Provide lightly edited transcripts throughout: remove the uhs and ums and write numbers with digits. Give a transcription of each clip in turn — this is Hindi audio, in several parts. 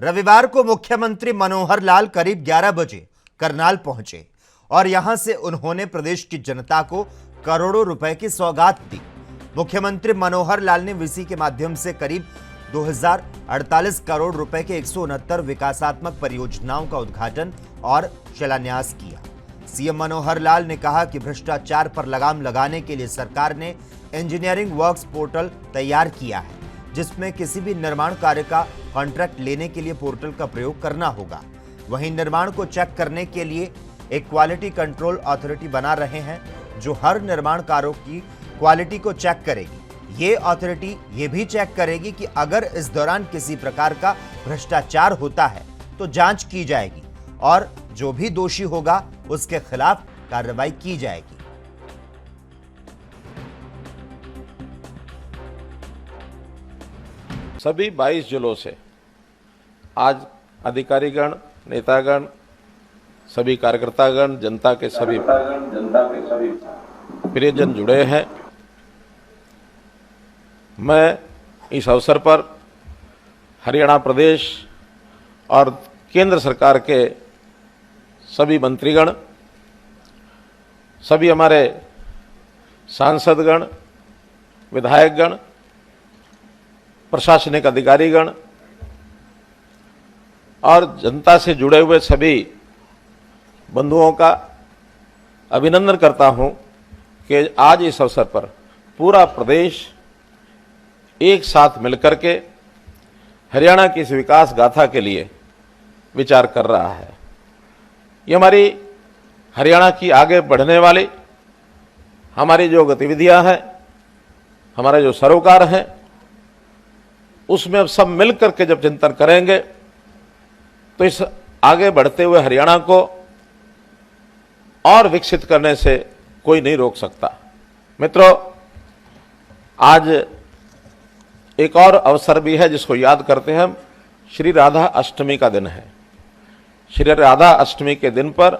रविवार को मुख्यमंत्री मनोहर लाल करीब 11 बजे करनाल पहुंचे और यहां से उन्होंने प्रदेश की जनता को करोड़ों रुपए की सौगात दी। मुख्यमंत्री मनोहर लाल ने वीसी के माध्यम से करीब 2048 करोड़ रुपए के 169 विकासात्मक परियोजनाओं का उद्घाटन और शिलान्यास किया। सीएम मनोहर लाल ने कहा कि भ्रष्टाचार पर लगाम लगाने के लिए सरकार ने इंजीनियरिंग वर्क्स पोर्टल तैयार किया है, जिसमें किसी भी निर्माण कार्य का कॉन्ट्रैक्ट लेने के लिए पोर्टल का प्रयोग करना होगा। वहीं निर्माण को चेक करने के लिए एक क्वालिटी कंट्रोल अथॉरिटी बना रहे हैं, जो हर निर्माण कार्यों की क्वालिटी को चेक करेगी। ये अथॉरिटी ये भी चेक करेगी कि अगर इस दौरान किसी प्रकार का भ्रष्टाचार होता है तो जांच की जाएगी और जो भी दोषी होगा उसके खिलाफ कार्रवाई की जाएगी। सभी 22 जिलों से आज अधिकारीगण, नेतागण, सभी कार्यकर्तागण, जनता के सभी प्रियजन जुड़े हैं। मैं इस अवसर पर हरियाणा प्रदेश और केंद्र सरकार के सभी मंत्रीगण, सभी हमारे सांसदगण, विधायकगण, प्रशासनिक अधिकारीगण और जनता से जुड़े हुए सभी बंधुओं का अभिनंदन करता हूं कि आज इस अवसर पर पूरा प्रदेश एक साथ मिलकर के हरियाणा की इस विकास गाथा के लिए विचार कर रहा है। ये हमारी हरियाणा की आगे बढ़ने वाली हमारी जो गतिविधियां हैं, हमारे जो सरोकार हैं, उसमें अब सब मिलकर के जब चिंतन करेंगे तो इस आगे बढ़ते हुए हरियाणा को और विकसित करने से कोई नहीं रोक सकता। मित्रों, आज एक और अवसर भी है जिसको याद करते हैं हम। श्री राधा अष्टमी का दिन है। श्री राधा अष्टमी के दिन पर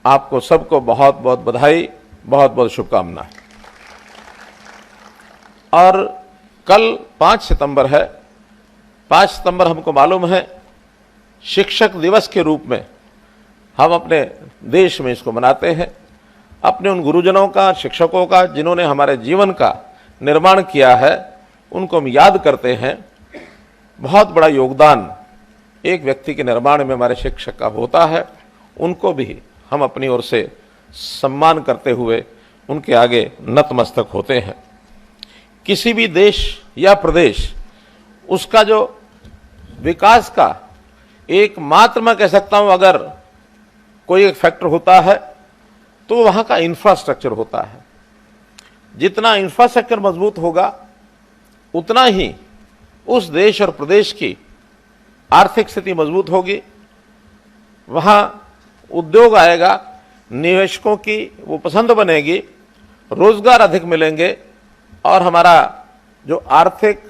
आपको सबको बहुत बहुत बधाई, बहुत बहुत शुभकामनाएं। और कल 5 सितंबर है। 5 सितंबर हमको मालूम है शिक्षक दिवस के रूप में हम अपने देश में इसको मनाते हैं। अपने उन गुरुजनों का, शिक्षकों का, जिन्होंने हमारे जीवन का निर्माण किया है, उनको हम याद करते हैं। बहुत बड़ा योगदान एक व्यक्ति के निर्माण में हमारे शिक्षक का होता है। उनको भी हम अपनी ओर से सम्मान करते हुए उनके आगे नतमस्तक होते हैं। किसी भी देश या प्रदेश, उसका जो विकास का एकमात्र, मैं कह सकता हूं, अगर कोई एक फैक्टर होता है तो वहां का इंफ्रास्ट्रक्चर होता है। जितना इंफ्रास्ट्रक्चर मजबूत होगा उतना ही उस देश और प्रदेश की आर्थिक स्थिति मजबूत होगी। वहां उद्योग आएगा, निवेशकों की वो पसंद बनेगी, रोजगार अधिक मिलेंगे और हमारा जो आर्थिक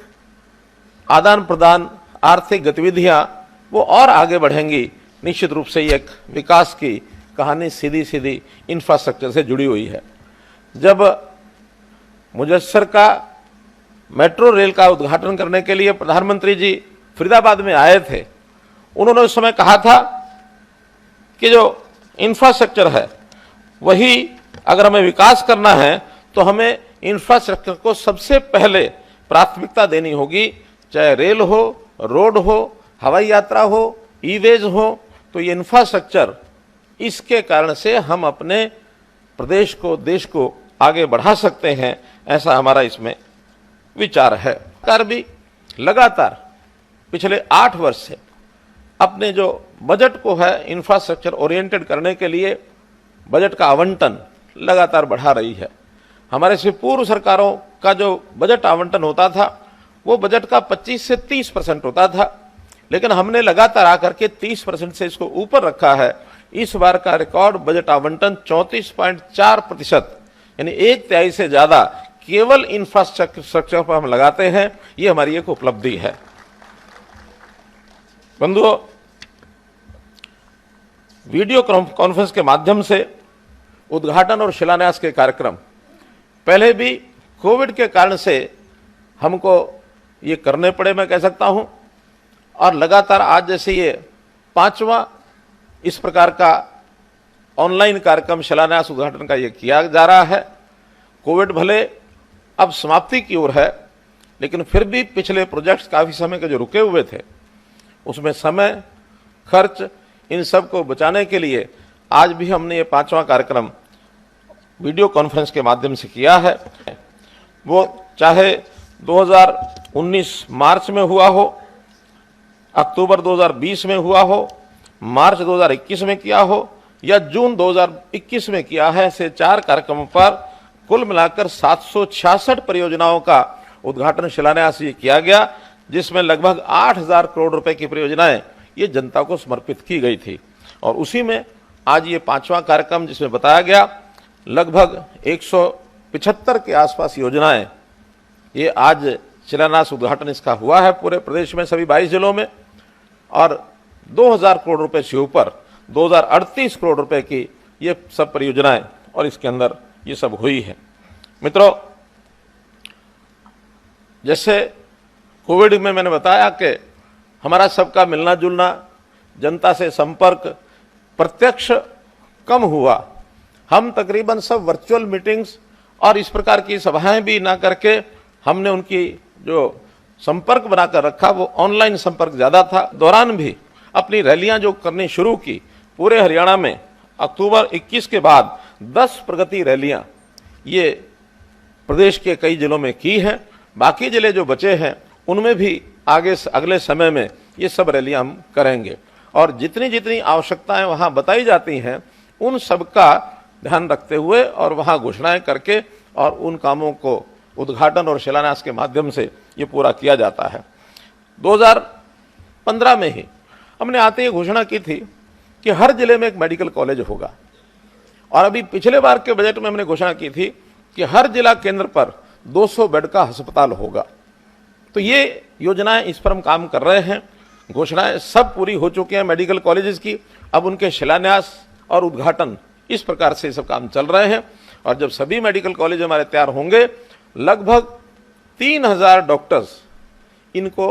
आदान प्रदान, आर्थिक गतिविधियां वो और आगे बढ़ेंगी। निश्चित रूप से ये एक विकास की कहानी सीधी सीधी इंफ्रास्ट्रक्चर से जुड़ी हुई है। जब मुजस्सर का मेट्रो रेल का उद्घाटन करने के लिए प्रधानमंत्री जी फरीदाबाद में आए थे, उन्होंने उस समय कहा था कि जो इंफ्रास्ट्रक्चर है वही अगर हमें विकास करना है तो हमें इंफ्रास्ट्रक्चर को सबसे पहले प्राथमिकता देनी होगी। चाहे रेल हो, रोड हो, हवाई यात्रा हो, ई-वेज हो, तो ये इंफ्रास्ट्रक्चर, इसके कारण से हम अपने प्रदेश को, देश को आगे बढ़ा सकते हैं। ऐसा हमारा इसमें विचार है। सरकार भी लगातार पिछले 8 वर्ष से अपने जो बजट को है इंफ्रास्ट्रक्चर ओरिएंटेड करने के लिए बजट का आवंटन लगातार बढ़ा रही है। हमारे से पूर्व सरकारों का जो बजट आवंटन होता था वो बजट का 25 से 30% होता था, लेकिन हमने लगातार आकर के 30% से इसको ऊपर रखा है। इस बार का रिकॉर्ड बजट आवंटन 34.4%, यानी 1/3 से ज्यादा केवल इंफ्रास्ट्रक्चर पर हम लगाते हैं। ये हमारी एक उपलब्धि है। बंधुओं, वीडियो कॉन्फ्रेंस के माध्यम से उद्घाटन और शिलान्यास के कार्यक्रम पहले भी कोविड के कारण से हमको ये करने पड़े, मैं कह सकता हूं, और लगातार आज जैसे ये 5वां इस प्रकार का ऑनलाइन कार्यक्रम शिलान्यास उद्घाटन का ये किया जा रहा है। कोविड भले अब समाप्ति की ओर है, लेकिन फिर भी पिछले प्रोजेक्ट्स काफ़ी समय के जो रुके हुए थे उसमें समय, खर्च, इन सब को बचाने के लिए आज भी हमने ये 5वां कार्यक्रम वीडियो कॉन्फ्रेंस के माध्यम से किया है। वो चाहे 2019 मार्च में हुआ हो, अक्टूबर 2020 में हुआ हो, मार्च 2021 में किया हो या जून 2021 में किया है, ऐसे 4 कार्यक्रमों पर कुल मिलाकर 766 परियोजनाओं का उद्घाटन शिलान्यास ये किया गया, जिसमें लगभग 8000 करोड़ रुपए की परियोजनाएं ये जनता को समर्पित की गई थी। और उसी में आज ये 5वां कार्यक्रम जिसमें बताया गया लगभग 175 के आसपास योजनाएं, ये आज शिलान्यास उद्घाटन इसका हुआ है पूरे प्रदेश में सभी 22 जिलों में। और 2000 करोड़ रुपए से ऊपर 2038 करोड़ रुपए की ये सब परियोजनाएं और इसके अंदर ये सब हुई है। मित्रों, जैसे कोविड में मैंने बताया कि हमारा सबका मिलना जुलना, जनता से संपर्क प्रत्यक्ष कम हुआ। हम तकरीबन सब वर्चुअल मीटिंग्स और इस प्रकार की सभाएं भी ना करके हमने उनकी जो संपर्क बनाकर रखा वो ऑनलाइन संपर्क ज़्यादा था। दौरान भी अपनी रैलियां जो करनी शुरू की पूरे हरियाणा में अक्टूबर 21 के बाद 10 प्रगति रैलियां ये प्रदेश के कई जिलों में की हैं। बाकी जिले जो बचे हैं उनमें भी आगे अगले समय में ये सब रैलियां हम करेंगे और जितनी जितनी आवश्यकताएं वहां बताई जाती हैं उन सब का ध्यान रखते हुए और वहां घोषणाएं करके और उन कामों को उद्घाटन और शिलान्यास के माध्यम से ये पूरा किया जाता है। 2015 में ही हमने आते ही घोषणा की थी कि हर जिले में एक मेडिकल कॉलेज होगा और अभी पिछले बार के बजट में हमने घोषणा की थी कि हर जिला केंद्र पर 200 बेड का अस्पताल होगा। तो ये योजनाएं, इस पर हम काम कर रहे हैं। घोषणाएं सब पूरी हो चुकी हैं मेडिकल कॉलेजेस की, अब उनके शिलान्यास और उद्घाटन इस प्रकार से सब काम चल रहे हैं। और जब सभी मेडिकल कॉलेज हमारे तैयार होंगे, लगभग 3000 डॉक्टर्स इनको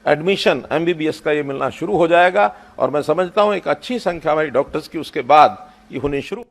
एडमिशन MBBS का ये मिलना शुरू हो जाएगा और मैं समझता हूं एक अच्छी संख्या में डॉक्टर्स की उसके बाद ये होनी शुरू